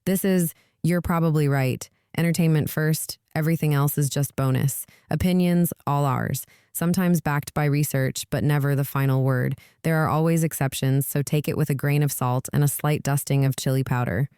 This is You're Probably Right. Entertainment first, everything else is just bonus. Opinions, all ours. Sometimes backed by research, but never the final word. There are always exceptions, so take it with a grain of salt and a slight dusting of chili powder.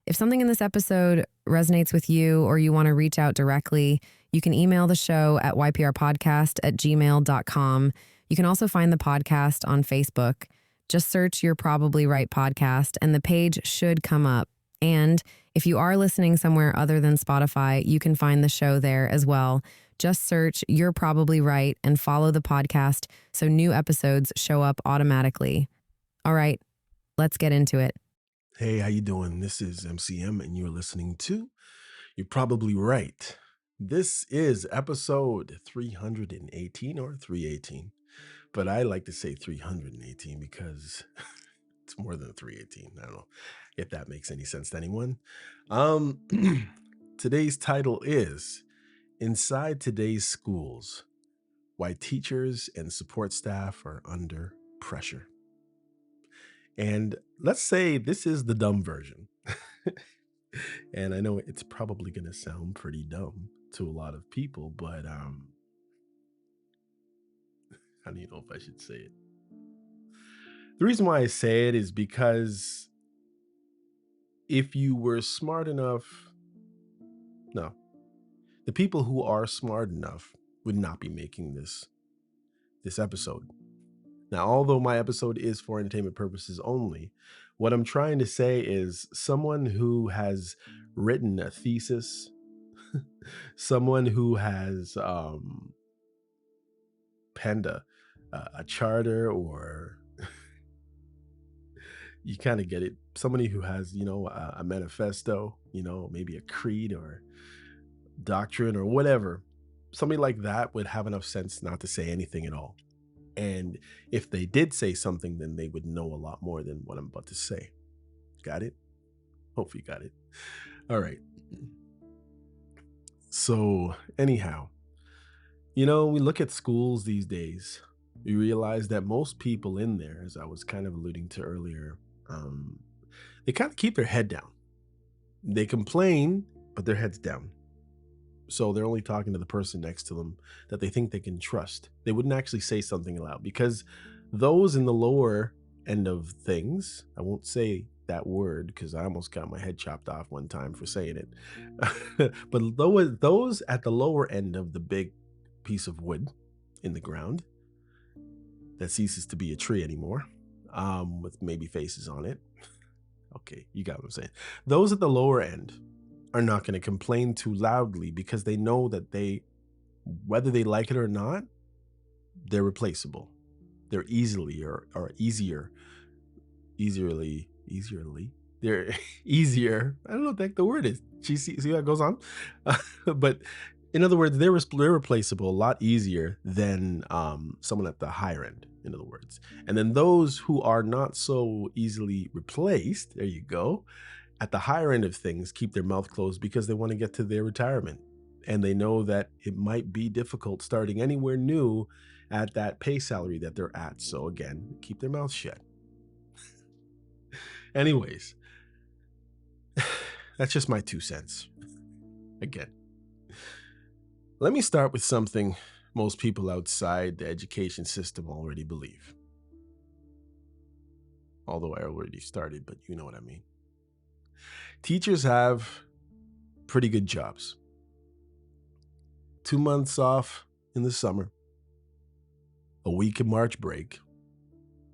If something in this episode resonates with you or you want to reach out directly, you can email the show at yprpodcast@gmail.com. You can also find the podcast on Facebook. Just search You're Probably Right podcast and the page should come up. And if you are listening somewhere other than Spotify, you can find the show there as well. Just search You're Probably Right and follow the podcast so new episodes show up automatically. All right, let's get into it. Hey, how you doing? This is MCM and you're listening to You're Probably Right. This is episode 318 or 318, but I like to say 318 because it's more than 318. I don't know if that makes any sense to anyone. Today's title is Inside Today's Schools, Why Teachers and Support Staff Are Under Pressure. And let's say this is the dumb version. And I know it's probably going to sound pretty dumb to a lot of people, but how do you know if I should say it? The reason why I say it is because if you were smart enough, no, the people who are smart enough would not be making this episode. Now, although my episode is for entertainment purposes only, what I'm trying to say is someone who has written a thesis, someone who has penned a charter, or you kind of get it, somebody who has, a manifesto, maybe a creed or doctrine or whatever, somebody like that would have enough sense not to say anything at all. And if they did say something, then they would know a lot more than what I'm about to say. Got it? Hopefully you got it. All right. So anyhow, we look at schools these days. We realize that most people in there, as I was kind of alluding to earlier, they kind of keep their head down. They complain, but their head's down. So they're only talking to the person next to them that they think they can trust. They wouldn't actually say something aloud, because those in the lower end of things, I won't say that word because I almost got my head chopped off one time for saying it. But those at the lower end of the big piece of wood in the ground that ceases to be a tree anymore, with maybe faces on it. Okay, you got what I'm saying. Those at the lower end are not going to complain too loudly because they know that whether they like it or not, they're replaceable. They're easily or easierly. They're easier. I don't know what the heck the word is. See how it goes on? But in other words, they're replaceable a lot easier than someone at the higher end, in other words. And then those who are not so easily replaced, there you go, at the higher end of things, keep their mouth closed because they want to get to their retirement. And they know that it might be difficult starting anywhere new at that pay salary that they're at. So again, keep their mouth shut. Anyways, that's just my 2 cents. Again, let me start with something most people outside the education system already believe. Although I already started, but you know what I mean. Teachers have pretty good jobs. 2 months off in the summer, a week of March break,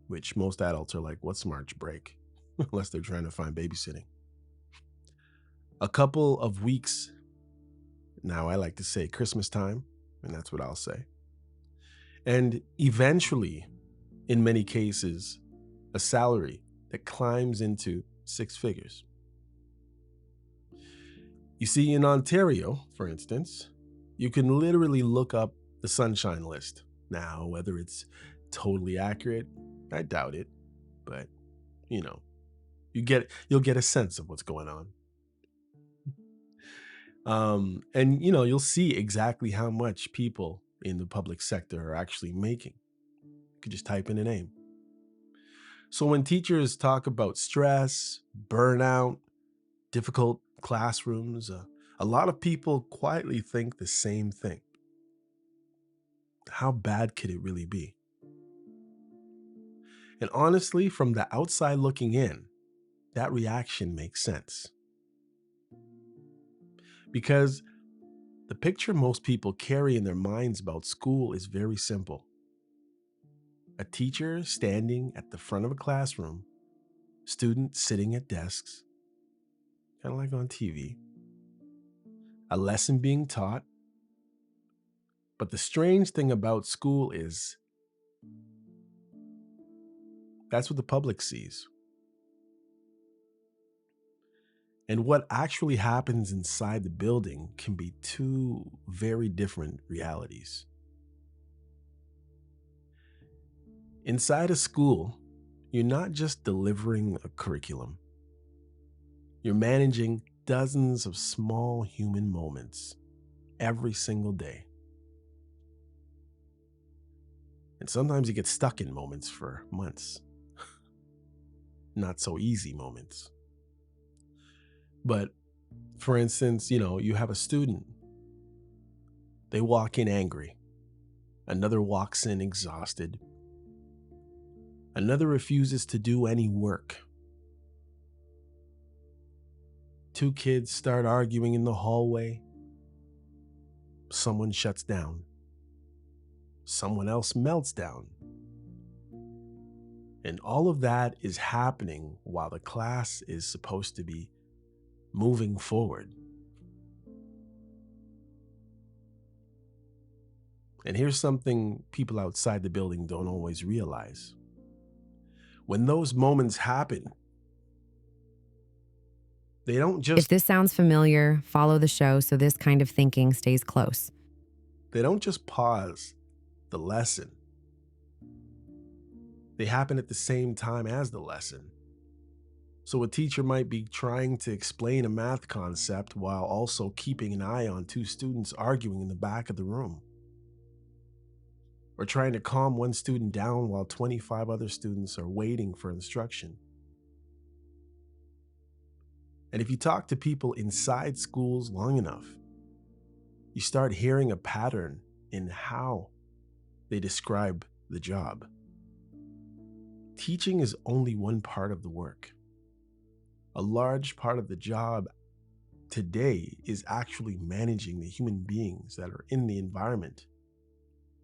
which most adults are like, what's March break? Unless they're trying to find babysitting. A couple of weeks, now I like to say Christmas time, and that's what I'll say. And eventually, in many cases, a salary that climbs into 6 figures. You see, in Ontario, for instance, you can literally look up the Sunshine List. Now, whether it's totally accurate, I doubt it, but you'll get a sense of what's going on. And you'll see exactly how much people in the public sector are actually making. You could just type in a name. So when teachers talk about stress, burnout, difficult classrooms. A lot of people quietly think the same thing. How bad could it really be? And honestly, from the outside looking in, that reaction makes sense. Because the picture most people carry in their minds about school is very simple: a teacher standing at the front of a classroom, students sitting at desks, kind of like on TV, a lesson being taught. But the strange thing about school is that's what the public sees. And what actually happens inside the building can be two very different realities. Inside a school, you're not just delivering a curriculum, you're managing dozens of small human moments every single day. And sometimes you get stuck in moments for months, not so easy moments. But for instance, you have a student, they walk in angry, another walks in exhausted, another refuses to do any work. Two kids start arguing in the hallway. Someone shuts down. Someone else melts down. And all of that is happening while the class is supposed to be moving forward. And here's something people outside the building don't always realize. When those moments happen, they don't If just this sounds familiar, follow the show so this kind of thinking stays close. they don't just pause the lesson. They happen at the same time as the lesson. So a teacher might be trying to explain a math concept while also keeping an eye on two students arguing in the back of the room. Or trying to calm one student down while 25 other students are waiting for instruction. And if you talk to people inside schools long enough, you start hearing a pattern in how they describe the job. Teaching is only one part of the work. A large part of the job today is actually managing the human beings that are in the environment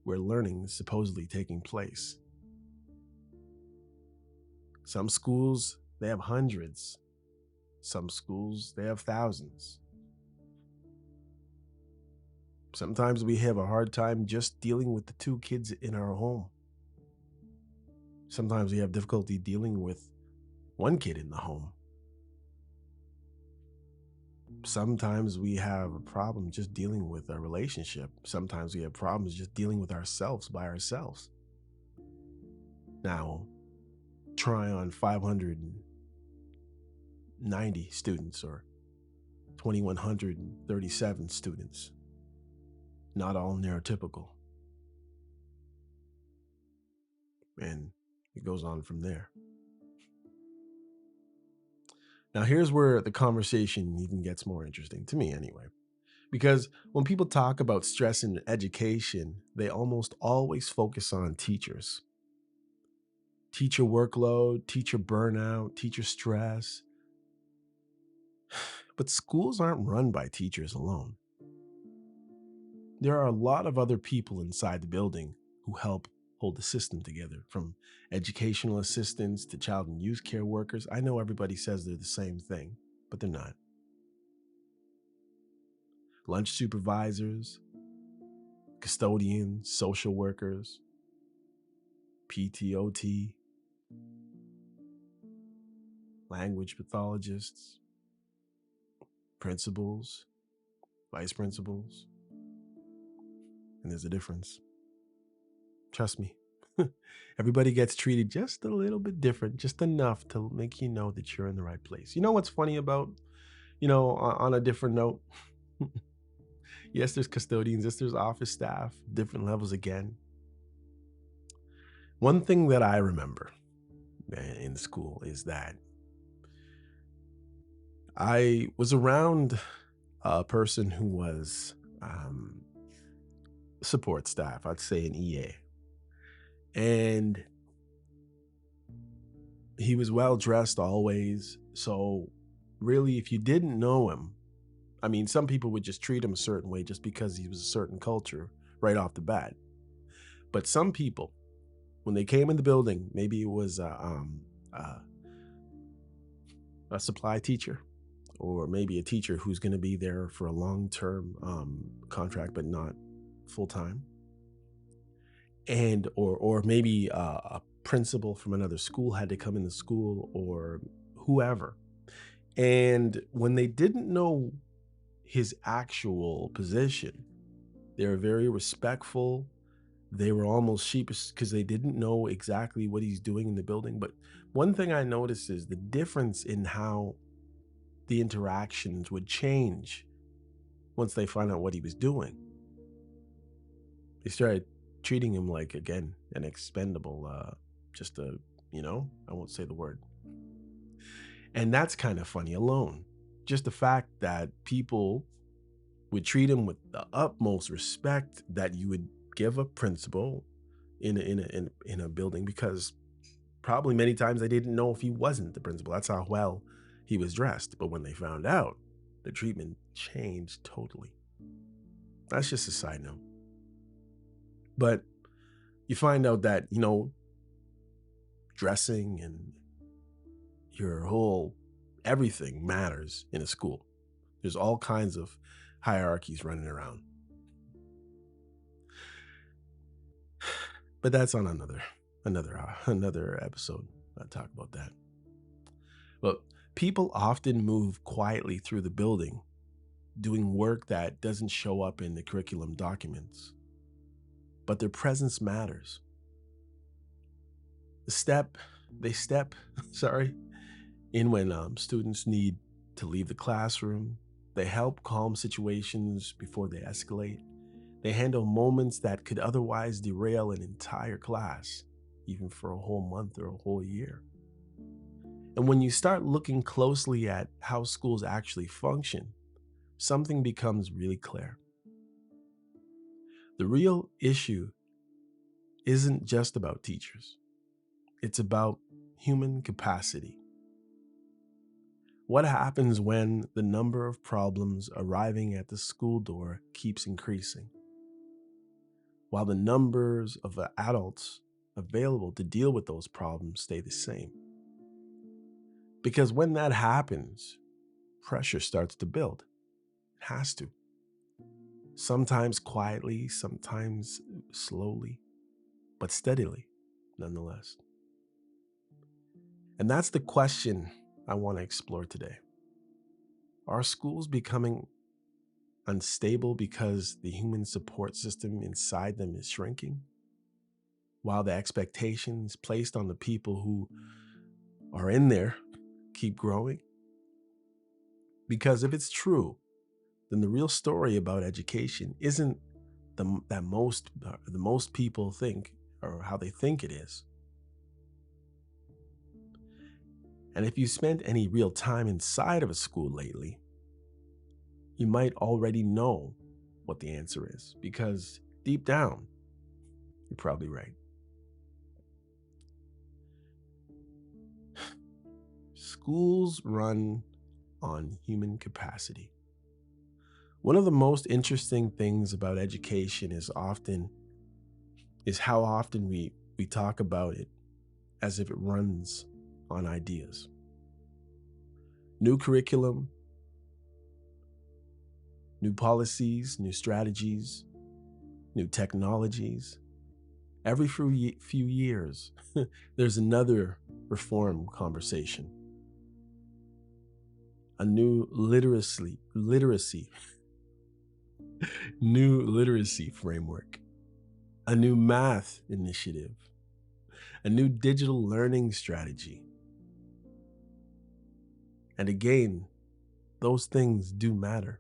where learning is supposedly taking place. Some schools, they have hundreds. Some schools, they have thousands. Sometimes we have a hard time just dealing with the two kids in our home. Sometimes we have difficulty dealing with one kid in the home. Sometimes we have a problem just dealing with our relationship. Sometimes we have problems just dealing with ourselves by ourselves. Now, try on 590 students or 2,137 students. Not all neurotypical. And it goes on from there. Now, here's where the conversation even gets more interesting, to me anyway. Because when people talk about stress in education, they almost always focus on teachers. Teacher workload, teacher burnout, teacher stress. But schools aren't run by teachers alone. There are a lot of other people inside the building who help hold the system together, from educational assistants to child and youth care workers. I know everybody says they're the same thing, but they're not. Lunch supervisors, custodians, social workers, PTOT, language pathologists, principals, vice principals. And there's a difference. Trust me. Everybody gets treated just a little bit different, just enough to make you know that you're in the right place. You know what's funny about, on a different note? Yes, there's custodians, yes, there's office staff, different levels again. One thing that I remember in school is that I was around a person who was um, support staff, I'd say an EA, and he was well dressed always. So, really, if you didn't know him, I mean, some people would just treat him a certain way just because he was a certain culture right off the bat. But some people, when they came in the building, maybe it was uh, a supply teacher, or maybe a teacher who's going to be there for a long term contract, but not full time, and or maybe a principal from another school had to come in the school, or whoever. And when they didn't know his actual position, they were very respectful. They were almost sheepish because they didn't know exactly what he's doing in the building. But one thing I noticed is the difference in how the interactions would change once they found out what he was doing. They started treating him like, again, an expendable, just a, I won't say the word. And that's kind of funny alone. Just the fact that people would treat him with the utmost respect that you would give a principal in a building, because probably many times they didn't know if he wasn't the principal. That's how well he was dressed. But when they found out, the treatment changed totally. That's just a side note. But you find out that, dressing and your whole everything matters in a school. There's all kinds of hierarchies running around. But that's on another episode. I'll talk about that. But people often move quietly through the building, doing work that doesn't show up in the curriculum documents, but their presence matters. They step, sorry, in when students need to leave the classroom. They help calm situations before they escalate. They handle moments that could otherwise derail an entire class, even for a whole month or a whole year. And when you start looking closely at how schools actually function, something becomes really clear. The real issue isn't just about teachers, it's about human capacity. What happens when the number of problems arriving at the school door keeps increasing, while the numbers of adults available to deal with those problems stay the same? Because when that happens, pressure starts to build. It has to. Sometimes quietly, sometimes slowly, but steadily, nonetheless. And that's the question I want to explore today. Are schools becoming unstable because the human support system inside them is shrinking, while the expectations placed on the people who are in there keep growing? Because if it's true, then the real story about education isn't the most people think, or how they think it is. And if you spent any real time inside of a school lately, you might already know what the answer is, because deep down, you're probably right. Schools run on human capacity. One of the most interesting things about education is how often we talk about it as if it runs on ideas. New curriculum, new policies, new strategies, new technologies. Every few years, there's another reform conversation. A new new literacy framework, a new math initiative, a new digital learning strategy. And again, those things do matter.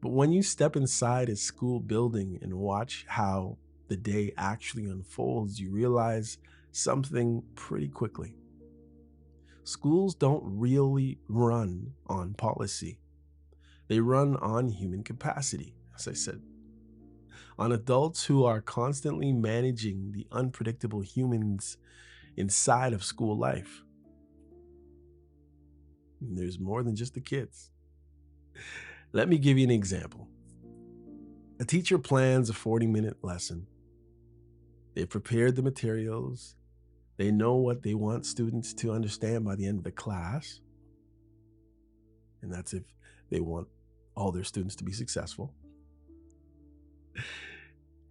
But when you step inside a school building and watch how the day actually unfolds, you realize something pretty quickly. Schools don't really run on policy. They run on human capacity, as I said, on adults who are constantly managing the unpredictable humans inside of school life. And there's more than just the kids. Let me give you an example. A teacher plans a 40-minute lesson. They've prepared the materials. They know what they want students to understand by the end of the class. And that's if they want all their students to be successful.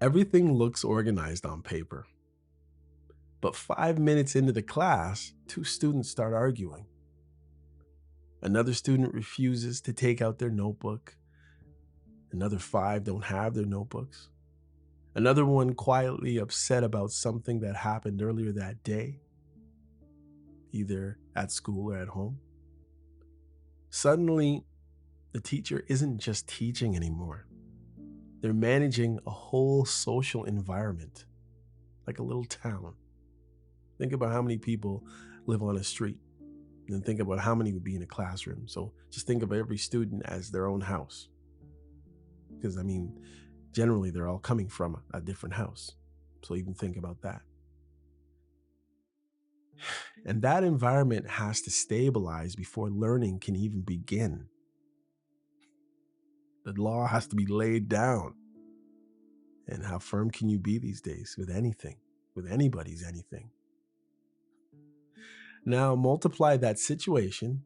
Everything looks organized on paper. But 5 minutes into the class, two students start arguing. Another student refuses to take out their notebook. Another five don't have their notebooks. Another one quietly upset about something that happened earlier that day, either at school or at home. Suddenly, the teacher isn't just teaching anymore. They're managing a whole social environment, like a little town. Think about how many people live on a street, and then think about how many would be in a classroom. So just think of every student as their own house. Because, generally they're all coming from a different house. So even think about that. And that environment has to stabilize before learning can even begin. The law has to be laid down. And how firm can you be these days with anything, with anybody's anything? Now multiply that situation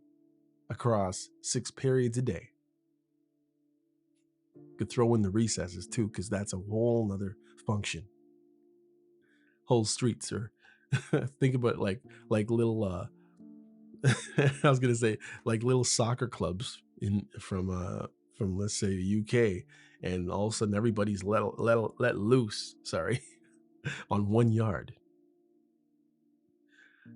across 6 periods a day. You could throw in the recesses too, because that's a whole nother function. Whole streets, or think about like little I was gonna say like little soccer clubs from let's say the UK, and all of a sudden everybody's let loose, sorry, on 1 yard.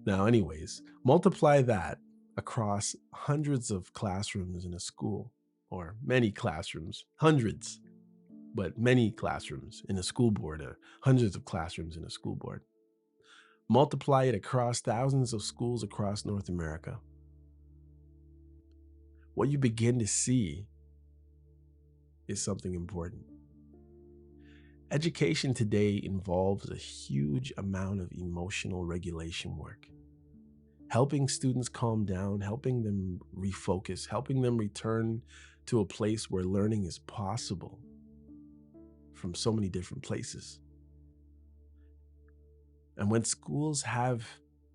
Now, anyways, multiply that across hundreds of classrooms in a school, or many classrooms, hundreds, but many classrooms in a school board, hundreds of classrooms in a school board. Multiply it across thousands of schools across North America. What you begin to see is something important. Education today involves a huge amount of emotional regulation work. Helping students calm down, helping them refocus, helping them return to a place where learning is possible from so many different places. And when schools have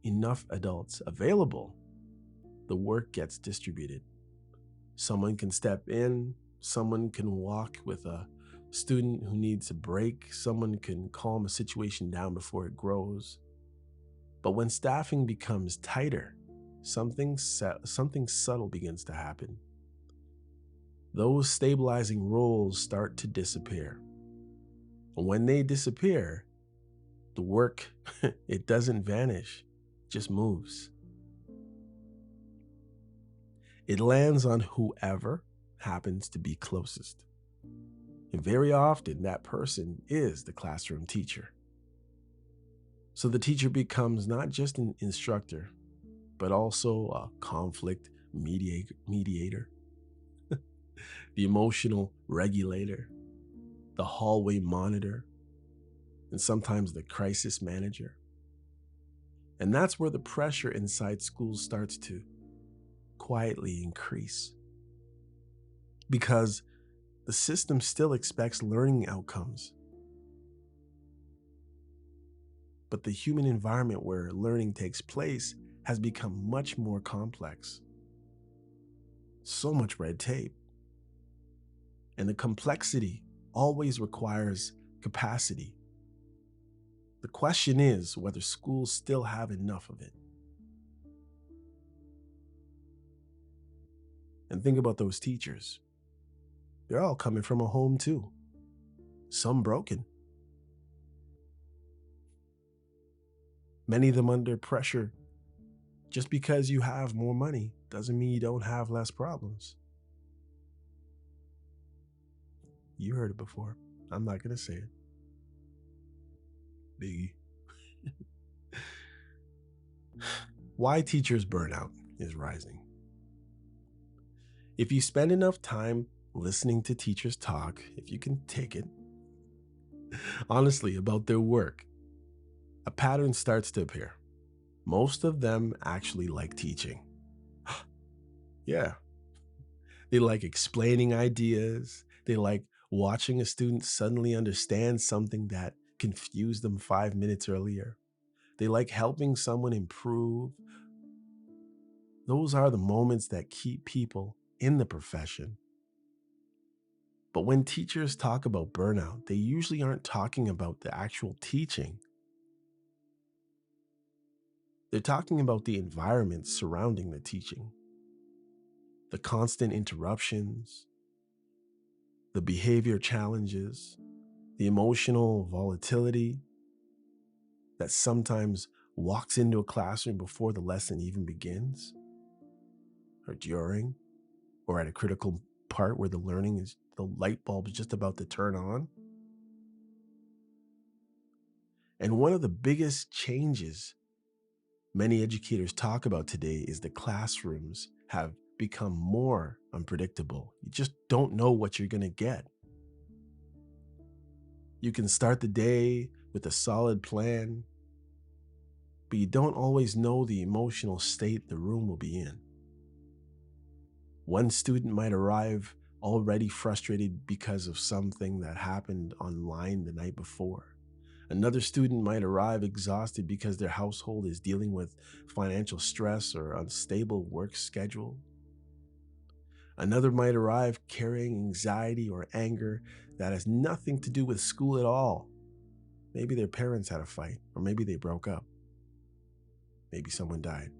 enough adults available, the work gets distributed. Someone can step in, someone can walk with a student who needs a break, someone can calm a situation down before it grows. But when staffing becomes tighter, something subtle begins to happen. Those stabilizing roles start to disappear. And when they disappear, the work, it doesn't vanish, it just moves. It lands on whoever happens to be closest. And very often, that person is the classroom teacher. So the teacher becomes not just an instructor, but also a conflict mediator, the emotional regulator, the hallway monitor, and sometimes the crisis manager. And that's where the pressure inside schools starts to quietly increase. Because the system still expects learning outcomes. But the human environment where learning takes place has become much more complex. So much red tape. And the complexity always requires capacity. The question is whether schools still have enough of it. And think about those teachers. They're all coming from a home too. Some broken. Many of them under pressure. Just because you have more money doesn't mean you don't have less problems. You heard it before. I'm not going to say it. Biggie. Why teachers' burnout is rising. If you spend enough time listening to teachers talk, if you can take it, honestly, about their work, a pattern starts to appear. Most of them actually like teaching. Yeah, they like explaining ideas. They like watching a student suddenly understand something that confused them 5 minutes earlier. They like helping someone improve. Those are the moments that keep people in the profession. But when teachers talk about burnout, they usually aren't talking about the actual teaching. They're talking about the environment surrounding the teaching, the constant interruptions, the behavior challenges, the emotional volatility that sometimes walks into a classroom before the lesson even begins, or during, or at a critical part where the light bulb is just about to turn on. And one of the biggest changes many educators talk about today is the classrooms have become more unpredictable. You just don't know what you're going to get. You can start the day with a solid plan, but you don't always know the emotional state the room will be in. One student might arrive already frustrated because of something that happened online the night before. Another student might arrive exhausted because their household is dealing with financial stress or unstable work schedule. Another might arrive carrying anxiety or anger that has nothing to do with school at all. Maybe their parents had a fight, or maybe they broke up. Maybe someone died.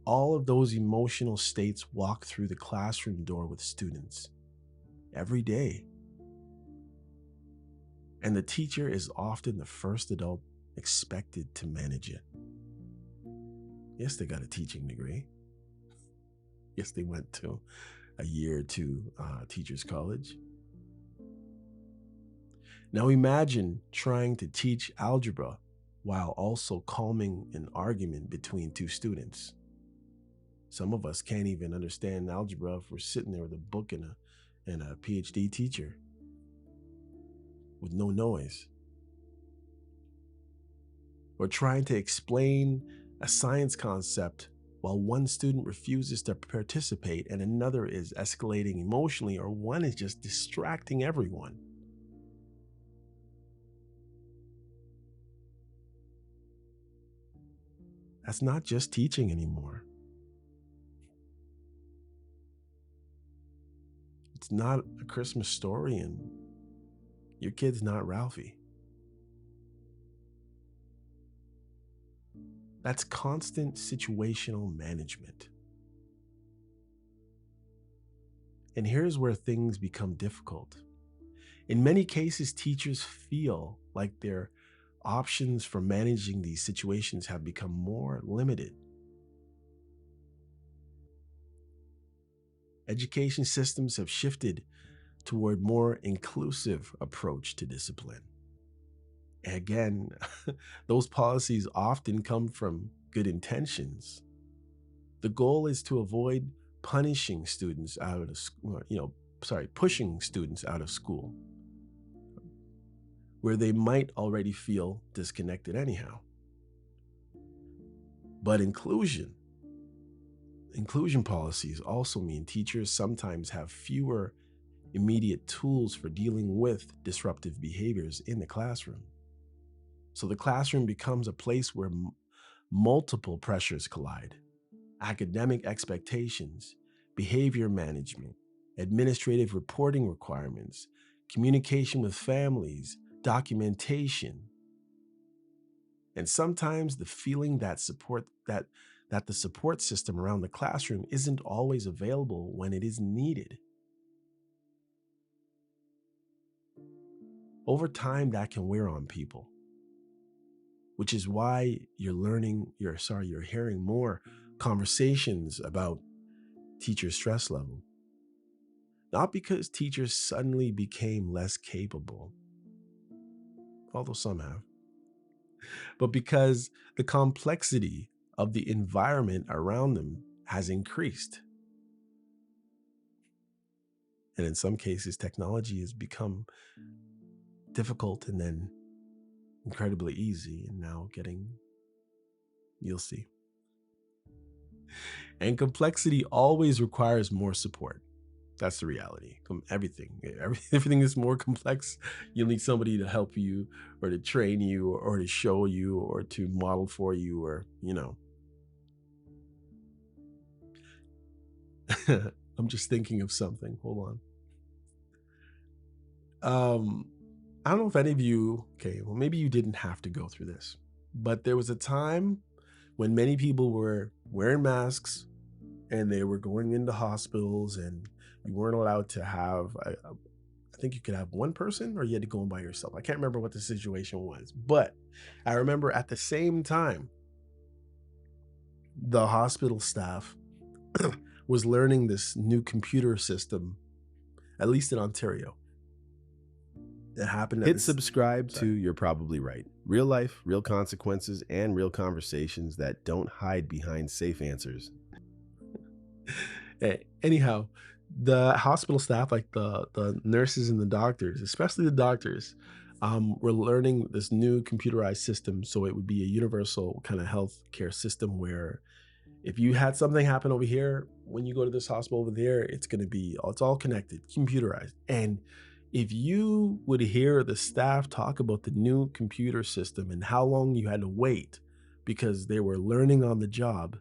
All of those emotional states walk through the classroom door with students every day. And the teacher is often the first adult expected to manage it. Yes, they got a teaching degree. Yes, they went to a year or two teachers college. Now imagine trying to teach algebra while also calming an argument between two students. Some of us can't even understand algebra if we're sitting there with a book and a PhD teacher with no noise. Or trying to explain a science concept while one student refuses to participate and another is escalating emotionally, or one is just distracting everyone. That's not just teaching anymore. It's not a Christmas story and your kid's not Ralphie. That's constant situational management. And here's where things become difficult. In many cases, teachers feel like their options for managing these situations have become more limited. Education systems have shifted toward more inclusive approach to discipline. Again, those policies often come from good intentions. The goal is to avoid punishing students out of school, pushing students out of school where they might already feel disconnected anyhow. But inclusion policies also mean teachers sometimes have fewer immediate tools for dealing with disruptive behaviors in the classroom. So the classroom becomes a place where multiple pressures collide: academic expectations, behavior management, administrative reporting requirements, communication with families, documentation. And sometimes the feeling that the support system around the classroom isn't always available when it is needed. Over time, that can wear on people, which is why you're hearing more conversations about teacher stress level. Not because teachers suddenly became less capable, although some have, but because the complexity of the environment around them has increased. And in some cases, technology has become difficult and then incredibly easy, and now getting, you'll see. And complexity always requires more support. That's the reality. Everything is more complex. You'll need somebody to help you, or to train you, or to show you, or to model for you, or, I'm just thinking of something. Hold on. I don't know if any of you, okay, well, maybe you didn't have to go through this, but there was a time when many people were wearing masks and they were going into hospitals, and you weren't allowed to have, I think you could have one person, or you had to go in by yourself. I can't remember what the situation was, but I remember at the same time, the hospital staff was learning this new computer system, at least in Ontario. It happened at Hit this. subscribe to Sorry. You're Probably Right. Real life, real consequences, and real conversations that don't hide behind safe answers. Anyhow, the hospital staff, like the nurses and the doctors, especially the doctors, were learning this new computerized system. So it would be a universal kind of health care system where if you had something happen over here, when you go to this hospital over there, it's all connected, computerized. And if you would hear the staff talk about the new computer system and how long you had to wait because they were learning on the job,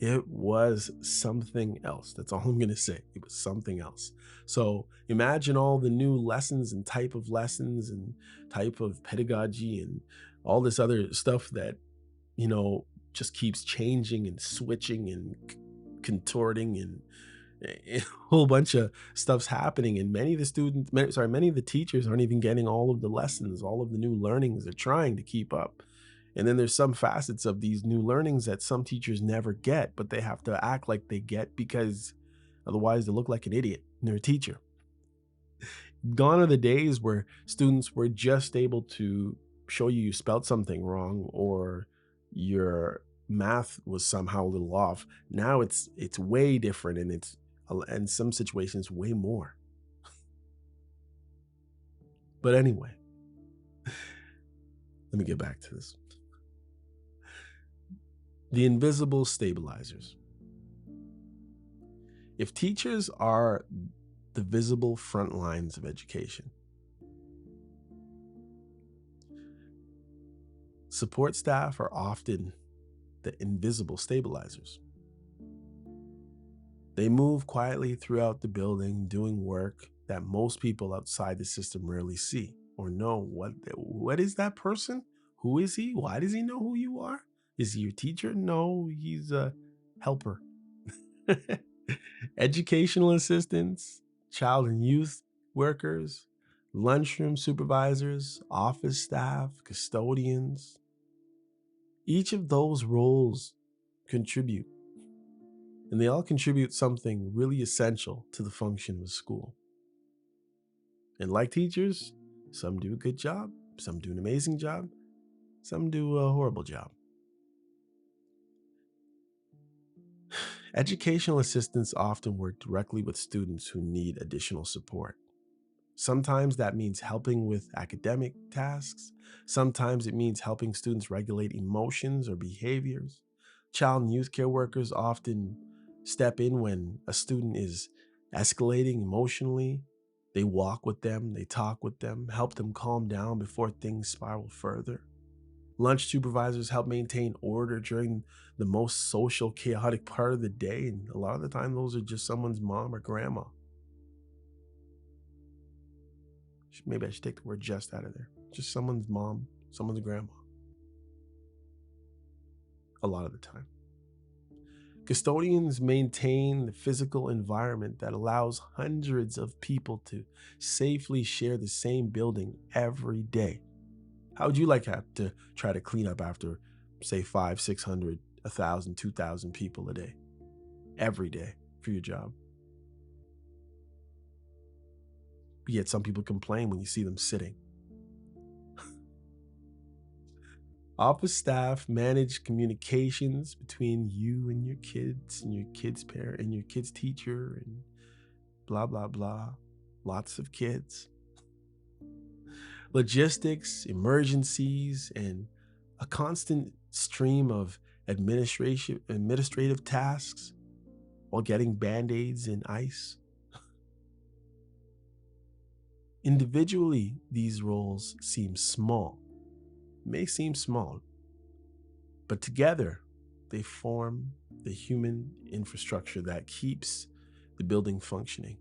it was something else. That's all I'm going to say. It was something else. So imagine all the new lessons and type of pedagogy and all this other stuff that, just keeps changing and switching and contorting, and a whole bunch of stuff's happening. And many of the teachers aren't even getting all of the lessons, all of the new learnings. They're trying to keep up. And then there's some facets of these new learnings that some teachers never get, but they have to act like they get because otherwise they look like an idiot and they're a teacher. Gone are the days where students were just able to show you spelled something wrong, or your math was somehow a little off. Now it's way different, and it's in some situations way more. But anyway, let me get back to this. The invisible stabilizers. If teachers are the visible front lines of education, support staff are often the invisible stabilizers. They move quietly throughout the building, doing work that most people outside the system rarely see or know. What is that person? Who is he? Why does he know who you are? Is he your teacher? No, he's a helper. Educational assistants, child and youth workers, lunchroom supervisors, office staff, custodians. Each of those roles contribute, and they all contribute something really essential to the function of a school. And like teachers, some do a good job, some do an amazing job, some do a horrible job. Educational assistants often work directly with students who need additional support. Sometimes that means helping with academic tasks. Sometimes it means helping students regulate emotions or behaviors. Child and youth care workers often step in when a student is escalating emotionally. They walk with them, they talk with them, help them calm down before things spiral further. Lunch supervisors help maintain order during the most social, chaotic part of the day, and a lot of the time those are just someone's mom or grandma. Maybe I should take the word just out of there. Just someone's mom, someone's grandma. A lot of the time. Custodians maintain the physical environment that allows hundreds of people to safely share the same building every day. How would you like to try to clean up after, say, 500, 600, 1,000, 2,000 people a day, every day for your job? Yet some people complain when you see them sitting. Office staff manage communications between you and your kids' parent and your kids' teacher and blah blah blah. Lots of kids. Logistics, emergencies, and a constant stream of administrative tasks while getting band-aids and ice. Individually, these roles may seem small, but together they form the human infrastructure that keeps the building functioning.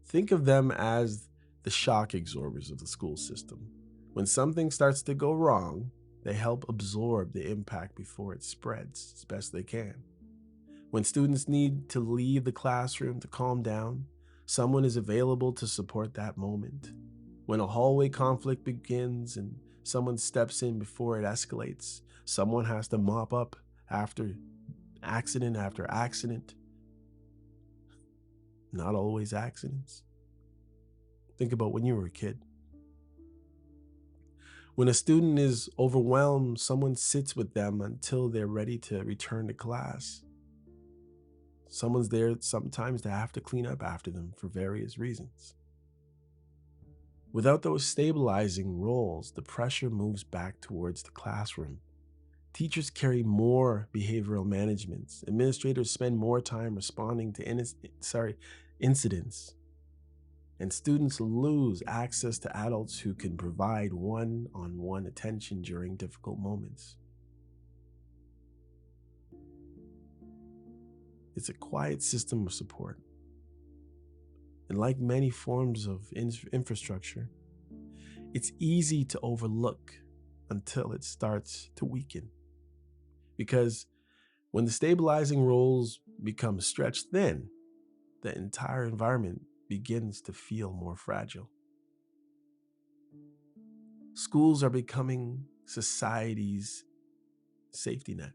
Think of them as the shock absorbers of the school system. When something starts to go wrong, they help absorb the impact before it spreads as best they can. When students need to leave the classroom to calm down, someone is available to support that moment. When a hallway conflict begins and someone steps in before it escalates, someone has to mop up after accident. Not always accidents. Think about when you were a kid. When a student is overwhelmed, someone sits with them until they're ready to return to class. Someone's there sometimes to have to clean up after them for various reasons. Without those stabilizing roles, the pressure moves back towards the classroom. Teachers carry more behavioral management. Administrators spend more time responding to incidents. And students lose access to adults who can provide one-on-one attention during difficult moments. It's a quiet system of support. And like many forms of infrastructure, it's easy to overlook until it starts to weaken. Because when the stabilizing roles become stretched thin, the entire environment begins to feel more fragile. Schools are becoming society's safety net.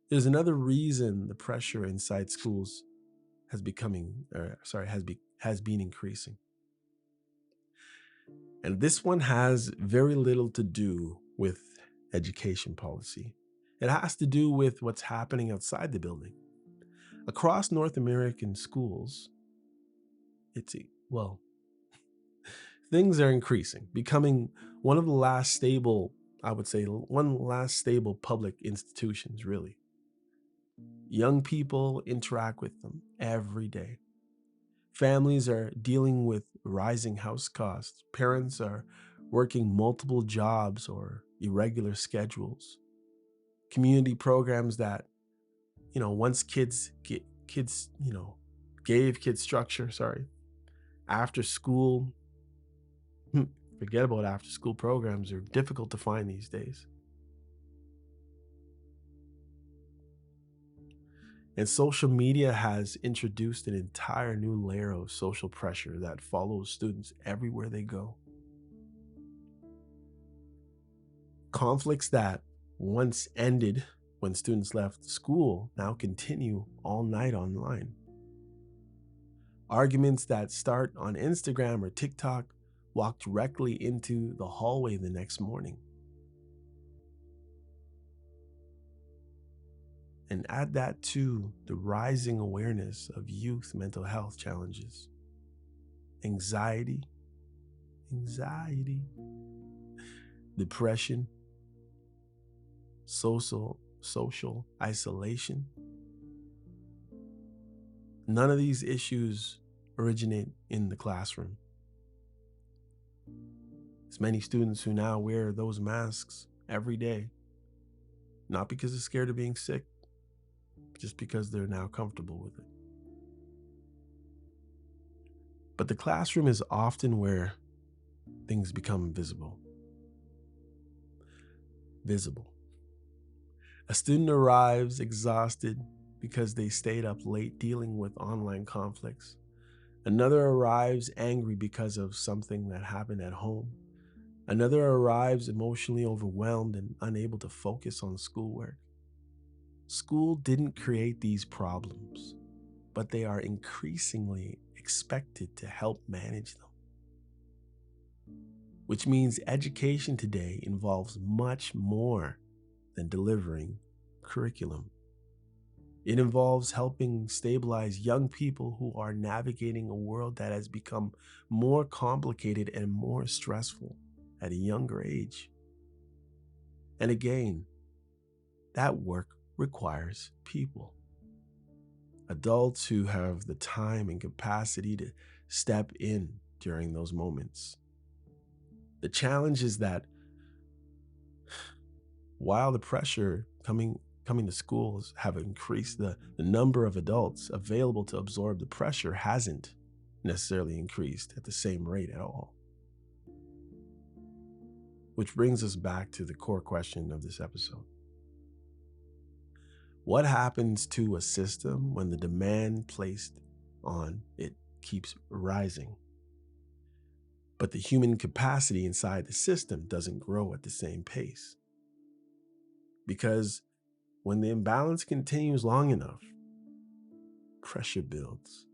There's another reason the pressure inside schools has been increasing. And this one has very little to do with education policy. It has to do with what's happening outside the building. Across North American schools, things are increasing, becoming one of the last stable, public institutions, really. Young people interact with them every day. Families are dealing with rising house costs. Parents are working multiple jobs or irregular schedules. Community programs that, once gave kids structure, after school, forget about after school programs, are difficult to find these days. And social media has introduced an entire new layer of social pressure that follows students everywhere they go. Conflicts that once ended when students left school now continue all night online. Arguments that start on Instagram or TikTok walk directly into the hallway the next morning. And add that to the rising awareness of youth mental health challenges. Anxiety, depression, social isolation. None of these issues originate in the classroom. There's many students who now wear those masks every day, not because they're scared of being sick, just because they're now comfortable with it. But the classroom is often where things become visible. A student arrives exhausted because they stayed up late dealing with online conflicts. Another arrives angry because of something that happened at home. Another arrives emotionally overwhelmed and unable to focus on schoolwork. School didn't create these problems, but they are increasingly expected to help manage them. which means education today involves much more than delivering curriculum. It involves helping stabilize young people who are navigating a world that has become more complicated and more stressful at a younger age. And again, that work requires people. Adults who have the time and capacity to step in during those moments. The challenge is that while the pressure coming to schools have increased, the number of adults available to absorb the pressure hasn't necessarily increased at the same rate at all. Which brings us back to the core question of this episode. What happens to a system when the demand placed on it keeps rising, but the human capacity inside the system doesn't grow at the same pace? Because when the imbalance continues long enough, pressure builds.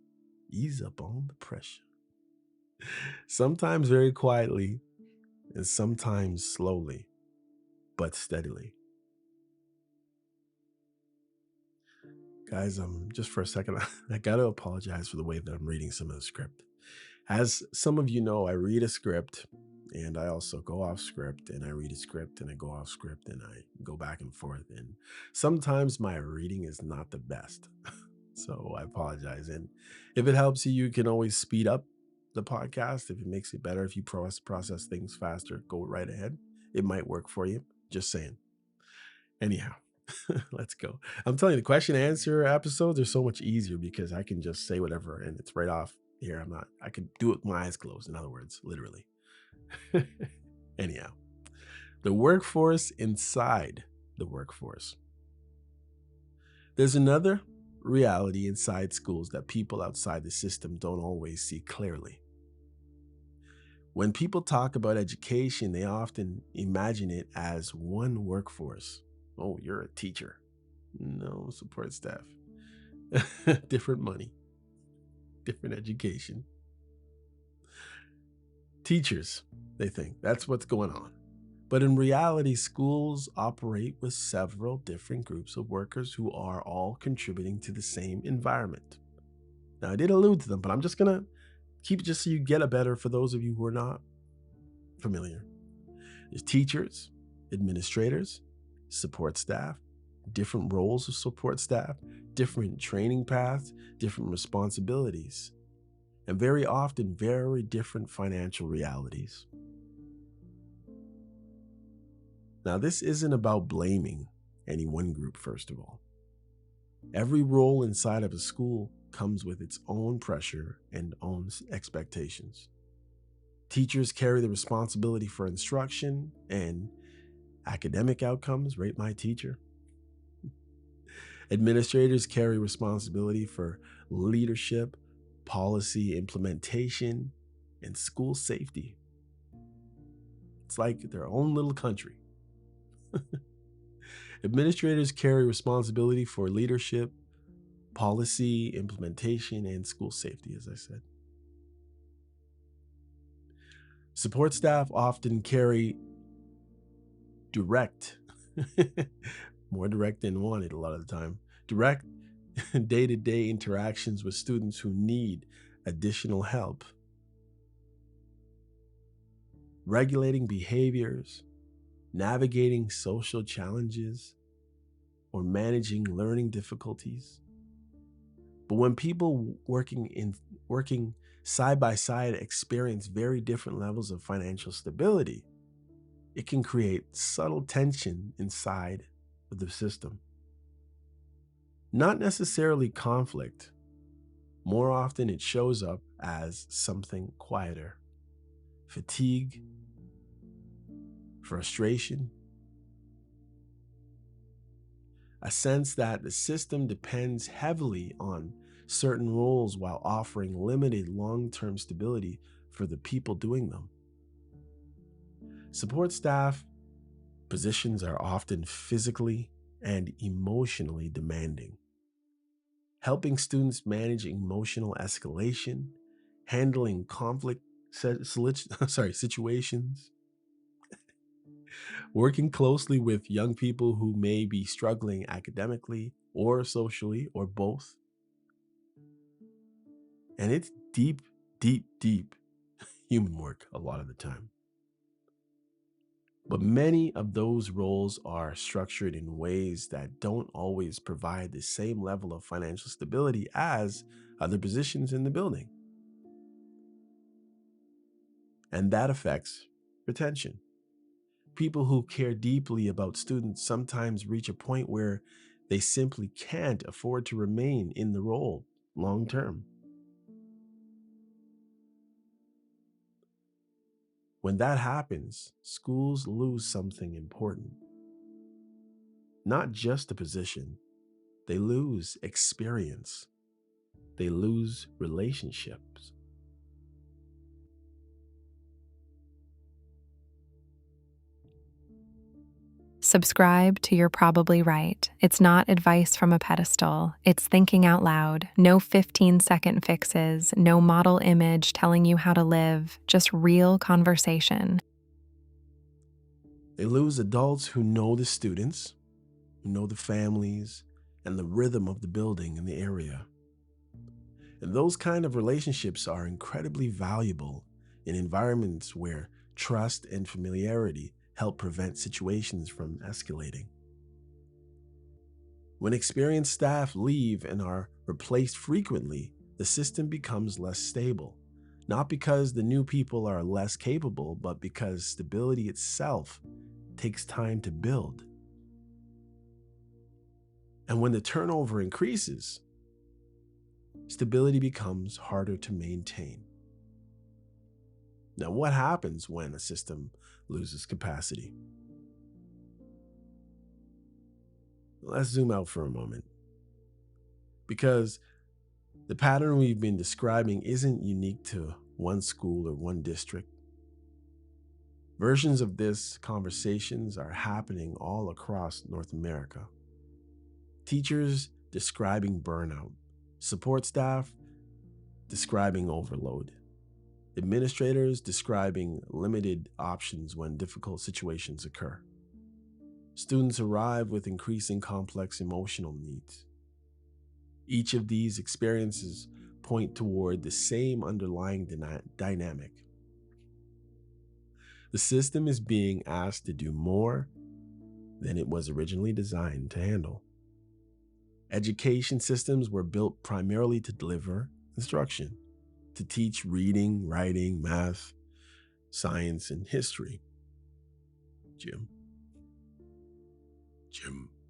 Ease up on the pressure. Sometimes very quietly, and sometimes slowly, but steadily. Guys, just for a second, I got to apologize for the way that I'm reading some of the script. As some of you know, I read a script and I also go off script, and I read a script and I go off script, and I go back and forth. And sometimes my reading is not the best. So I apologize. And if it helps you, you can always speed up the podcast. If it makes it better, if you process things faster, go right ahead. It might work for you. Just saying. Anyhow, let's go. I'm telling you, the question and answer episodes are so much easier because I can just say whatever and it's right off here. I could do it with my eyes closed, in other words, literally. Anyhow, the workforce inside the workforce. There's another reality inside schools that people outside the system don't always see clearly. When people talk about education, they often imagine it as one workforce. Oh, you're a teacher. No, support staff. Different money. Different education. Teachers, they think. That's what's going on. But in reality, schools operate with several different groups of workers who are all contributing to the same environment. Now, I did allude to them, but I'm just going to keep it just so you get a better for those of you who are not familiar. There's teachers, administrators, support staff, different roles of support staff, different training paths, different responsibilities, and very often very different financial realities. Now, this isn't about blaming any one group, first of all. Every role inside of a school comes with its own pressure and own expectations. Teachers carry the responsibility for instruction and academic outcomes, rate my teacher. Administrators carry responsibility for leadership, policy implementation, and school safety. It's like their own little country. Administrators carry responsibility for leadership, policy implementation, and school safety, as I said. Support staff often carry direct, more direct than wanted a lot of the time, direct day-to-day interactions with students who need additional help. Regulating behaviors, navigating social challenges, or managing learning difficulties. But when people working side by side experience very different levels of financial stability, it can create subtle tension inside of the system. Not necessarily conflict. More often it shows up as something quieter. Fatigue, frustration, a sense that the system depends heavily on certain roles while offering limited long-term stability for the people doing them. Support staff positions are often physically and emotionally demanding. Helping students manage emotional escalation, handling conflict situations, working closely with young people who may be struggling academically or socially or both. And it's deep, deep human work a lot of the time. But many of those roles are structured in ways that don't always provide the same level of financial stability as other positions in the building. And that affects retention. People who care deeply about students sometimes reach a point where they simply can't afford to remain in the role long term. When that happens, schools lose something important. Not just a position, they lose experience, they lose relationships. Subscribe to You're Probably Right. It's not advice from a pedestal. It's thinking out loud. No 15-second fixes, no model image telling you how to live, just real conversation. They lose adults who know the students, who know the families, and the rhythm of the building and the area. And those kind of relationships are incredibly valuable in environments where trust and familiarity help prevent situations from escalating. When experienced staff leave and are replaced frequently, the system becomes less stable, not because the new people are less capable, but because stability itself takes time to build. And when the turnover increases, stability becomes harder to maintain. Now, what happens when a system loses capacity? Let's zoom out for a moment. Because the pattern we've been describing isn't unique to one school or one district. Versions of this conversations are happening all across North America. Teachers describing burnout, support staff describing overload, administrators describing limited options when difficult situations occur. Students arrive with increasing complex emotional needs. Each of these experiences point toward the same underlying dynamic. The system is being asked to do more than it was originally designed to handle. Education systems were built primarily to deliver instruction, to teach reading, writing, math, science, and history. Jim.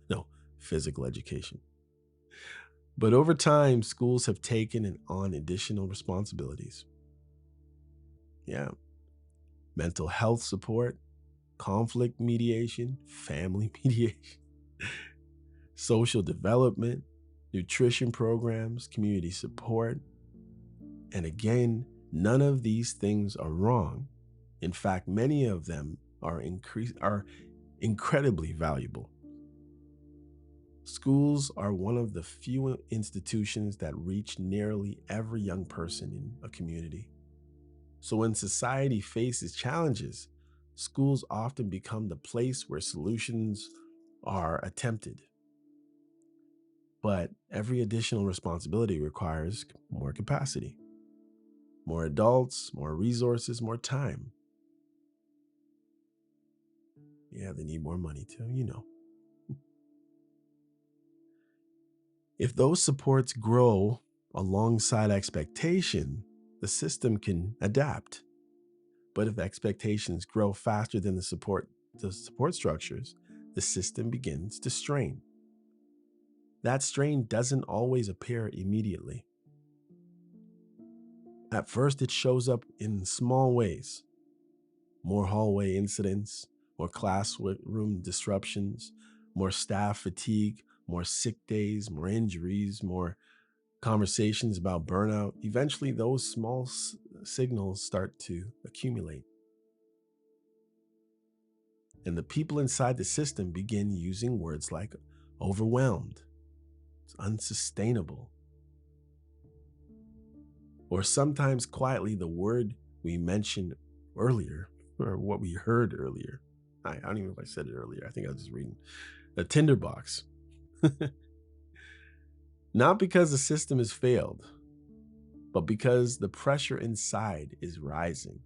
No, physical education. But over time, schools have taken on additional responsibilities. Yeah. Mental health support, conflict mediation, family mediation, social development, nutrition programs, community support. And again, none of these things are wrong. In fact, many of them are incredibly valuable. Schools are one of the few institutions that reach nearly every young person in a community. So when society faces challenges, schools often become the place where solutions are attempted. But every additional responsibility requires more capacity, more adults, more resources, more time. Yeah, they need more money too, you know. If those supports grow alongside expectation, the system can adapt. But if expectations grow faster than the support structures, the system begins to strain. That strain doesn't always appear immediately. At first, it shows up in small ways. More hallway incidents, more classroom disruptions, more staff fatigue, more sick days, more injuries, more conversations about burnout. Eventually, those small signals start to accumulate. And the people inside the system begin using words like overwhelmed, it's unsustainable, or sometimes quietly the word we mentioned earlier, or what we heard earlier. I don't even know if I said it earlier. I think I was just reading a tinderbox. Not because the system has failed, but because the pressure inside is rising.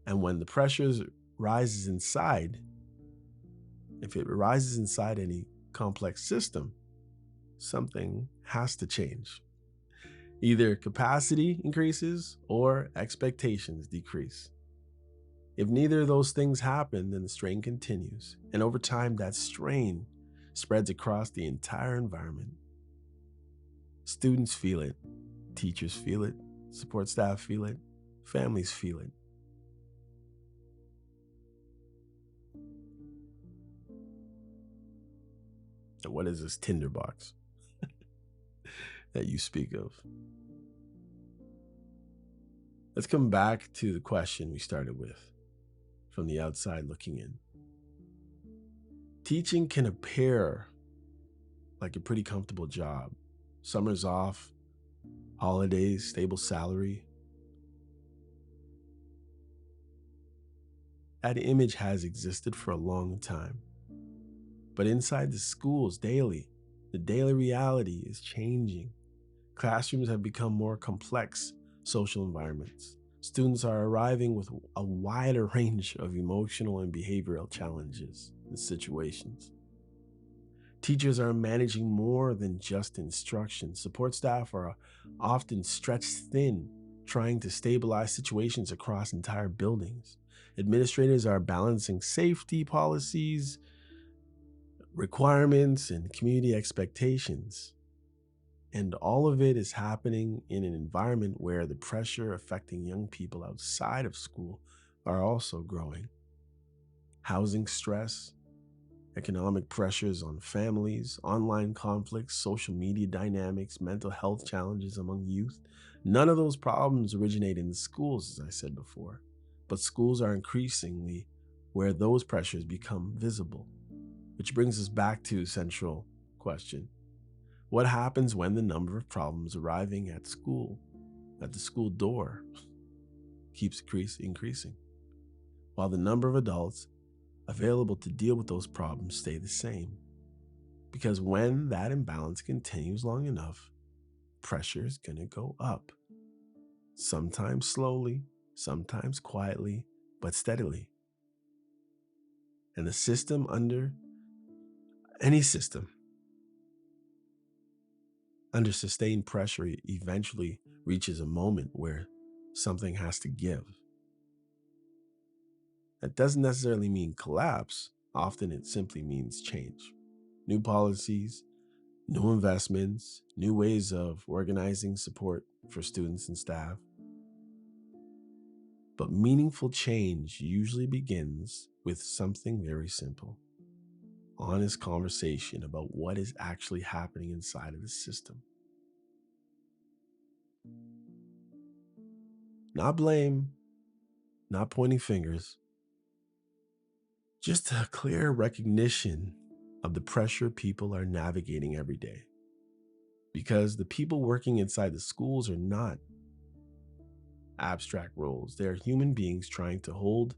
And when the pressure rises inside, if it rises inside any complex system, something has to change. Either capacity increases or expectations decrease. If neither of those things happen, then the strain continues. And over time, that strain spreads across the entire environment. Students feel it, teachers feel it, support staff feel it, families feel it. And what is this tinderbox that you speak of? Let's come back to the question we started with, from the outside looking in. Teaching can appear like a pretty comfortable job. Summers off, holidays, stable salary. That image has existed for a long time. But inside the schools daily, the daily reality is changing. Classrooms have become more complex social environments. Students are arriving with a wider range of emotional and behavioral challenges and situations. Teachers are managing more than just instruction. Support staff are often stretched thin, trying to stabilize situations across entire buildings. Administrators are balancing safety policies, requirements, and community expectations. And all of it is happening in an environment where the pressure affecting young people outside of school are also growing. Housing stress, economic pressures on families, online conflicts, social media dynamics, mental health challenges among youth. None of those problems originate in the schools, as I said before, but schools are increasingly where those pressures become visible. Which brings us back to the central question. What happens when the number of problems arriving at the school door, keeps increasing, while the number of adults available to deal with those problems stay the same? Because when that imbalance continues long enough, pressure is going to go up. Sometimes slowly, sometimes quietly, but steadily. And the system under sustained pressure eventually reaches a moment where something has to give. That doesn't necessarily mean collapse. Often it simply means change. New policies, new investments, new ways of organizing support for students and staff. But meaningful change usually begins with something very simple. Honest conversation about what is actually happening inside of the system. Not blame, not pointing fingers, just a clear recognition of the pressure people are navigating every day. Because the people working inside the schools are not abstract roles. They are human beings trying to hold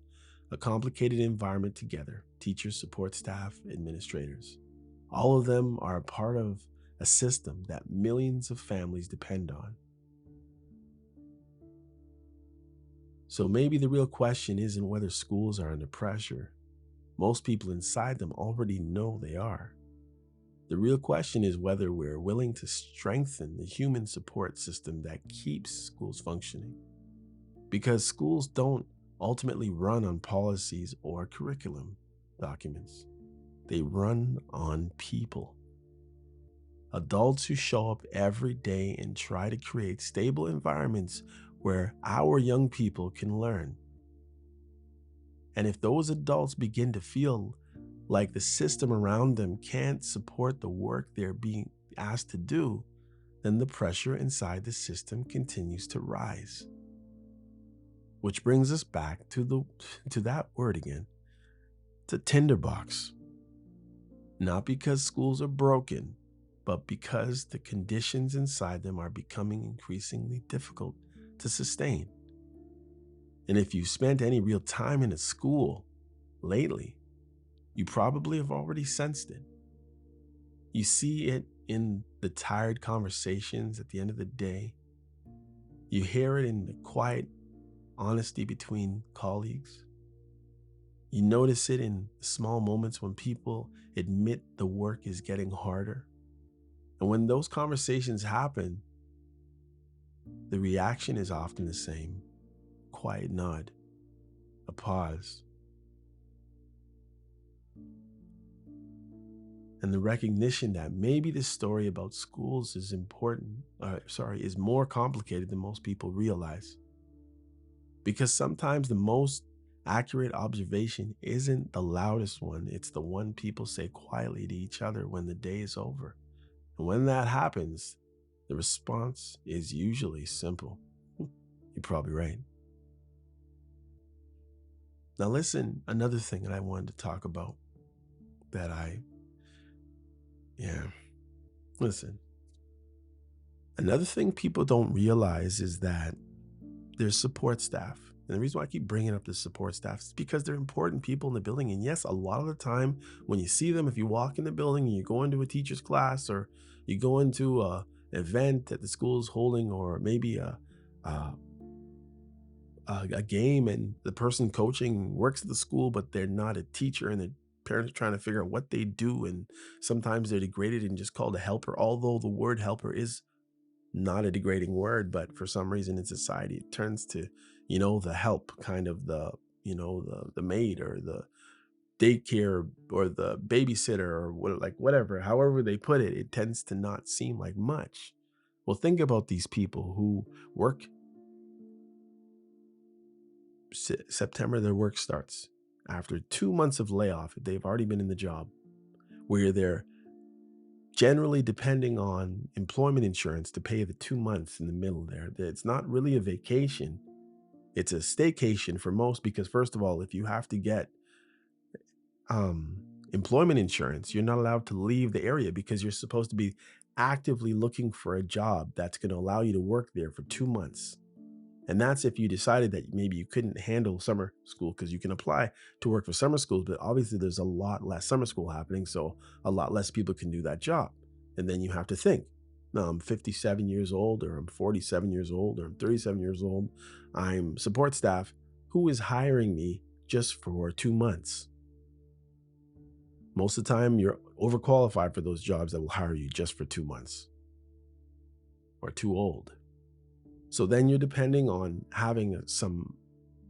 a complicated environment together. Teachers, support staff, administrators. All of them are a part of a system that millions of families depend on. So maybe the real question isn't whether schools are under pressure. Most people inside them already know they are. The real question is whether we're willing to strengthen the human support system that keeps schools functioning. Because schools don't ultimately run on policies or curriculum documents. They run on people. Adults who show up every day and try to create stable environments where our young people can learn. And if those adults begin to feel like the system around them can't support the work they're being asked to do, then the pressure inside the system continues to rise. Which brings us back to that word again, to tinderbox. Not because schools are broken, but because the conditions inside them are becoming increasingly difficult to sustain. And if you spent any real time in a school lately, you probably have already sensed it. You see it in the tired conversations at the end of the day. You hear it in the quiet honesty between colleagues. You notice it in small moments when people admit the work is getting harder. And when those conversations happen, the reaction is often the same: quiet nod, a pause, and the recognition that maybe this story about schools is is more complicated than most people realize. Because sometimes the most accurate observation isn't the loudest one, it's the one people say quietly to each other when the day is over. And when that happens, the response is usually simple: you're probably right. Now, listen, another thing that I wanted to talk about that listen, another thing people don't realize is that there's support staff. And the reason why I keep bringing up the support staff is because they're important people in the building. And yes, a lot of the time when you see them, if you walk in the building and you go into a teacher's class, or you go into an event that the school is holding, or maybe a, a game, and the person coaching works at the school, but they're not a teacher, and the parents are trying to figure out what they do. And sometimes they're degraded and just called a helper, although the word helper is not a degrading word, but for some reason in society it turns to, the help, kind of the maid or the daycare or the babysitter or whatever, however they put it, it tends to not seem like much. Well, think about these people who work. September, their work starts. After 2 months of layoff, they've already been in the job, where they're generally depending on employment insurance to pay the 2 months in the middle there. It's not really a vacation. It's a staycation for most, because first of all, if you have to get employment insurance, you're not allowed to leave the area, because you're supposed to be actively looking for a job that's going to allow you to work there for 2 months. And that's if you decided that maybe you couldn't handle summer school, because you can apply to work for summer schools, but obviously there's a lot less summer school happening, so a lot less people can do that job. And then you have to think, no, I'm 57 years old, or I'm 47 years old, or I'm 37 years old. I'm support staff. Who is hiring me just for 2 months? Most of the time, you're overqualified for those jobs that will hire you just for 2 months, or too old. So then you're depending on having some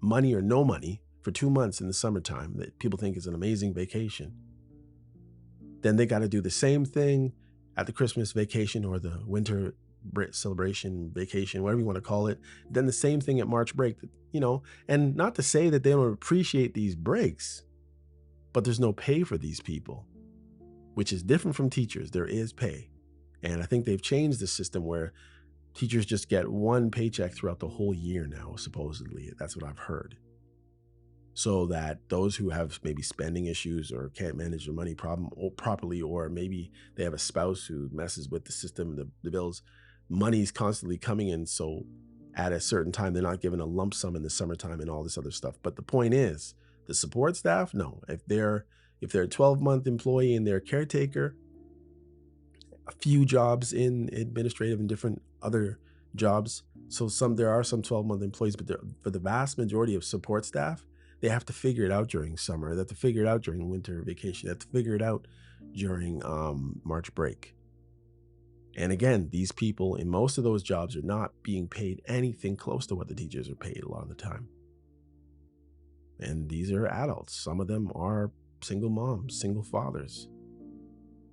money or no money for 2 months in the summertime that people think is an amazing vacation. Then they got to do the same thing at the Christmas vacation or the winter celebration vacation, whatever you want to call it. Then the same thing at March break, and not to say that they don't appreciate these breaks, but there's no pay for these people, which is different from teachers. There is pay. And I think they've changed the system where teachers just get one paycheck throughout the whole year now, supposedly. That's what I've heard. So that those who have maybe spending issues or can't manage their money properly, or maybe they have a spouse who messes with the system, the bills, money's constantly coming in. So at a certain time, they're not given a lump sum in the summertime and all this other stuff. But the point is, the support staff, no. If they're a 12-month employee and they're a caretaker, a few jobs in administrative and different other jobs. So there are some 12-month employees, but for the vast majority of support staff, they have to figure it out during summer. They have to figure it out during winter vacation. They have to figure it out during March break. And again, these people in most of those jobs are not being paid anything close to what the teachers are paid a lot of the time. And these are adults. Some of them are single moms, single fathers.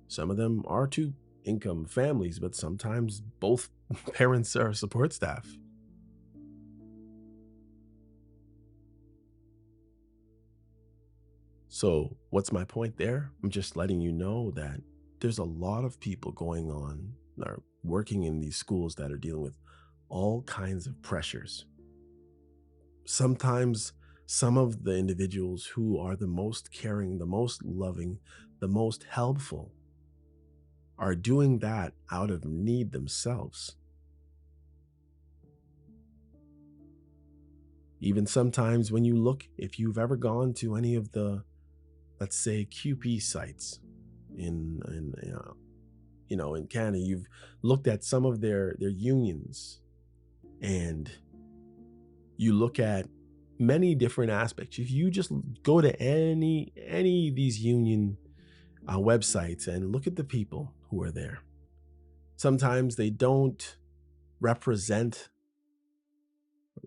Some of them are two-income families, but sometimes both parents are support staff. So what's my point there? I'm just letting you know that there's a lot of people going on, or working in these schools, that are dealing with all kinds of pressures. Sometimes some of the individuals who are the most caring, the most loving, the most helpful are doing that out of need themselves. Even sometimes when you look, if you've ever gone to any of the, let's say, QP sites in Canada, you've looked at some of their unions, and you look at many different aspects. If you just go to any of these union websites and look at the people who are there, sometimes they don't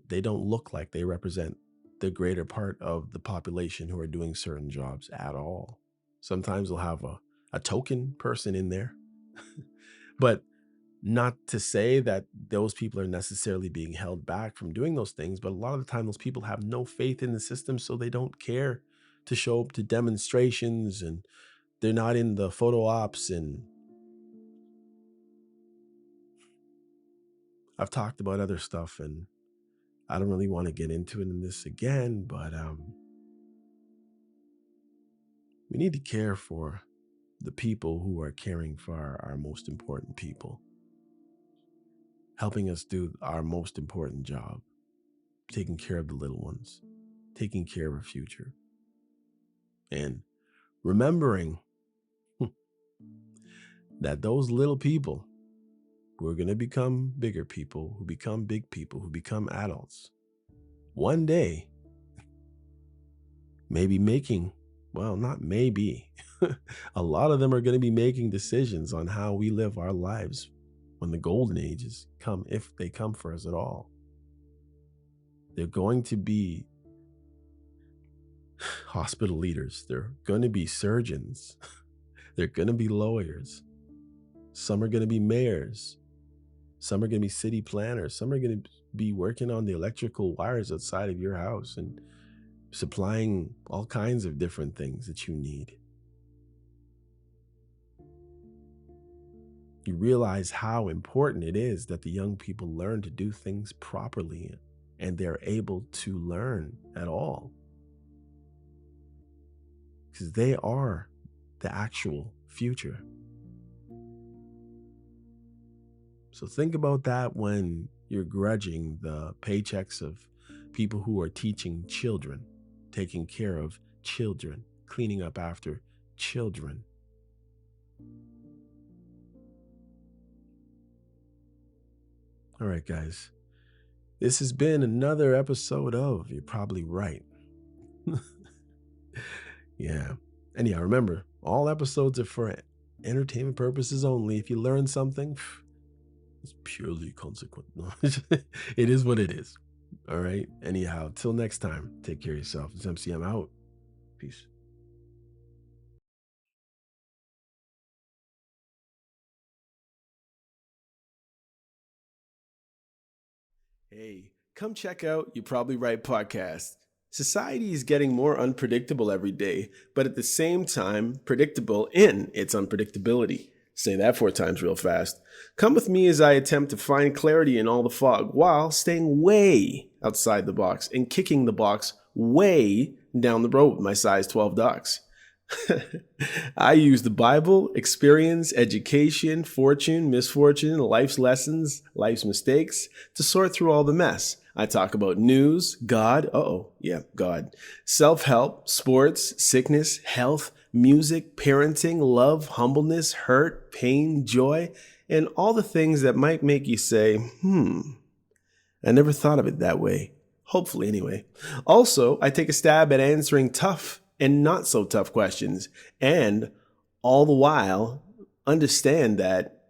look like they represent the greater part of the population who are doing certain jobs at all. Sometimes they'll have a token person in there, but not to say that those people are necessarily being held back from doing those things, but a lot of the time those people have no faith in the system, so they don't care to show up to demonstrations, and they're not in the photo ops. And I've talked about other stuff, and I don't really want to get into it in this again, but we need to care for the people who are caring for our most important people, helping us do our most important job, taking care of the little ones, taking care of our future, and remembering that those little people who are going to become bigger people, who become big people, who become adults, one day maybe making, well, not maybe, a lot of them are going to be making decisions on how we live our lives when the golden ages come, if they come for us at all. They're going to be hospital leaders. They're going to be surgeons. They're going to be lawyers. Some are going to be mayors. Some are going to be city planners. Some are going to be working on the electrical wires outside of your house and supplying all kinds of different things that you need. You realize how important it is that the young people learn to do things properly, and they're able to learn at all, because they are the actual future. So think about that when you're grudging the paychecks of people who are teaching children, taking care of children, cleaning up after children. All right, guys. This has been another episode of You're Probably Right. Yeah. Anyhow, remember, all episodes are for entertainment purposes only. If you learn something, it's purely consequent. It is what it is. All right. Anyhow, till next time, take care of yourself. It's MC. I'm out. Peace. Hey, come check out You're Probably Right podcast. Society is getting more unpredictable every day, but at the same time, predictable in its unpredictability. Say that 4 times real fast. Come with me as I attempt to find clarity in all the fog while staying way outside the box and kicking the box way down the road with my size 12 ducks. I use the Bible, experience, education, fortune, misfortune, life's lessons, life's mistakes to sort through all the mess. I talk about news, God, God, self-help, sports, sickness, health, music, parenting, love, humbleness, hurt, pain, joy, and all the things that might make you say, I never thought of it that way. Hopefully, anyway. Also, I take a stab at answering tough and not so tough questions, and all the while understand that,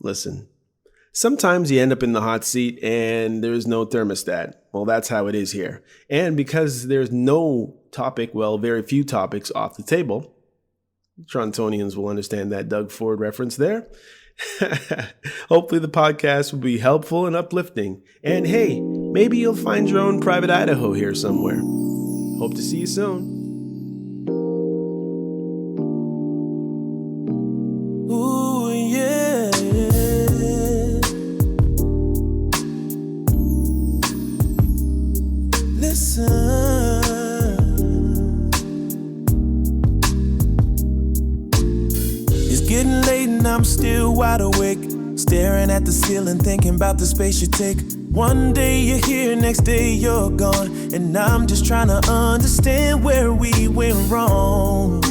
listen, sometimes you end up in the hot seat and there's no thermostat. Well, that's how it is here. And because there's no topic, very few topics off the table, Torontonians will understand that Doug Ford reference there. Hopefully the podcast will be helpful and uplifting. And hey, maybe you'll find your own private Idaho here somewhere. Hope to see you soon. Ooh, yeah. Listen. It's getting late and I'm still wide awake. Still Staring at the ceiling, thinking about the space you take. One day you're here, next day you're gone. And I'm just trying to understand where we went wrong.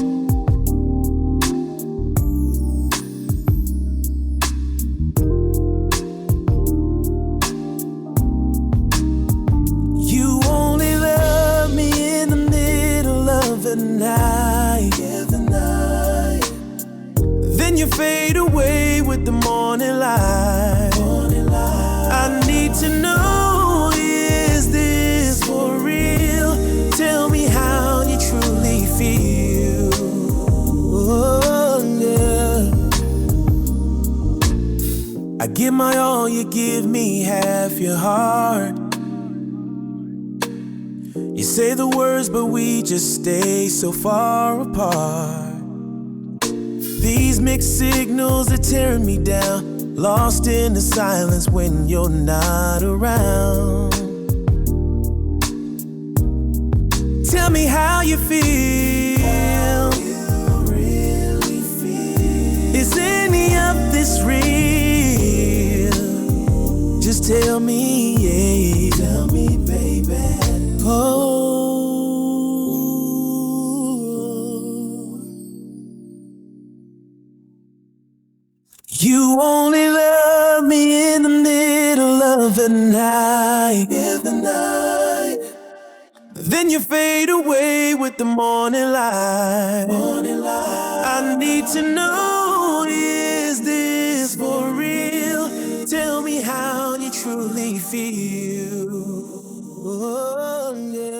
You only love me in the middle of the night. Then you fade away with the morning light. I need to know, is this for real? Tell me how you truly feel. Oh, yeah. I give my all, you give me half your heart. You say the words, but we just stay so far apart. These mixed signals are tearing me down, lost in the silence when you're not around. Tell me how you feel. How you really feel. Is any of this real? Just tell me, yeah. Tell me, baby. Oh. You only love me in the middle of the night. Then you fade away with the morning light. I need to know, is this for real? Tell me how you truly feel. Oh, yeah.